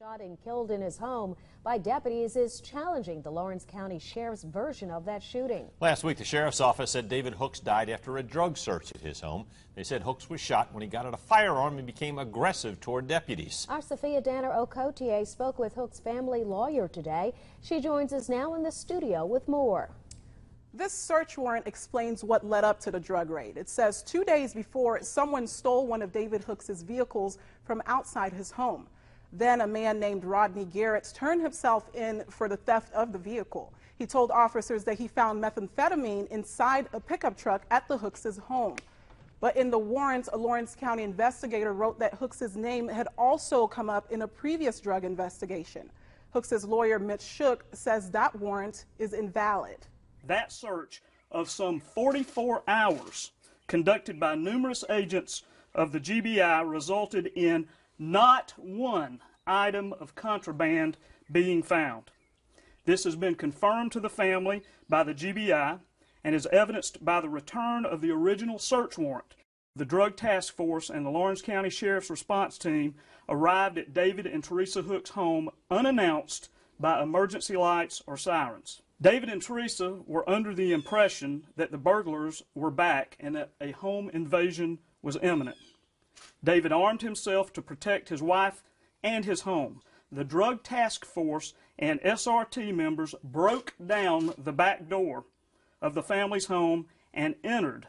Shot and killed in his home by deputies is challenging the Lawrence County Sheriff's version of that shooting. Last week, the Sheriff's Office said David Hooks died after a drug search at his home. They said Hooks was shot when he got out a firearm and became aggressive toward deputies. Our Sophia Danner Okotie spoke with Hooks' family lawyer today. She joins us now in the studio with more. This search warrant explains what led up to the drug raid. It says 2 days before, someone stole one of David Hooks' vehicles from outside his home. Then a man named Rodney Garrett turned himself in for the theft of the vehicle. He told officers that he found methamphetamine inside a pickup truck at the Hooks' home. But in the warrant, a Lawrence County investigator wrote that Hooks' name had also come up in a previous drug investigation. Hooks' lawyer, Mitch Shook, says that warrant is invalid. That search of some 44 hours conducted by numerous agents of the GBI resulted in not one item of contraband being found. This has been confirmed to the family by the GBI and is evidenced by the return of the original search warrant. The Drug Task Force and the Lawrence County Sheriff's Response Team arrived at David and Teresa Hooks' home unannounced by emergency lights or sirens. David and Teresa were under the impression that the burglars were back and that a home invasion was imminent. David armed himself to protect his wife and his home. The Drug Task Force and SRT members broke down the back door of the family's home and entered,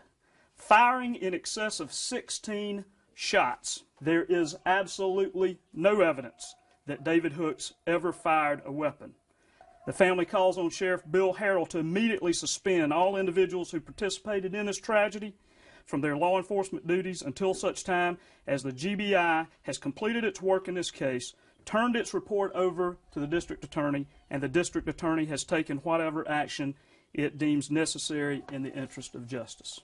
firing in excess of 16 shots. There is absolutely no evidence that David Hooks ever fired a weapon. The family calls on Sheriff Bill Harrell to immediately suspend all individuals who participated in this tragedy from their law enforcement duties until such time as the GBI has completed its work in this case, turned its report over to the district attorney, and the district attorney has taken whatever action it deems necessary in the interest of justice.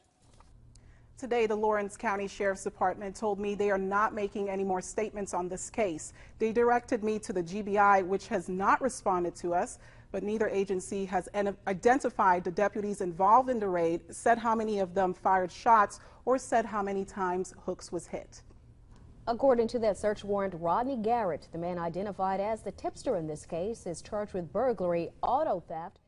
Today, the Lawrence County Sheriff's Department told me they are not making any more statements on this case. They directed me to the GBI, which has not responded to us, but neither agency has identified the deputies involved in the raid, said how many of them fired shots, or said how many times Hooks was hit. According to that search warrant, Rodney Garrett, the man identified as the tipster in this case, is charged with burglary, auto theft,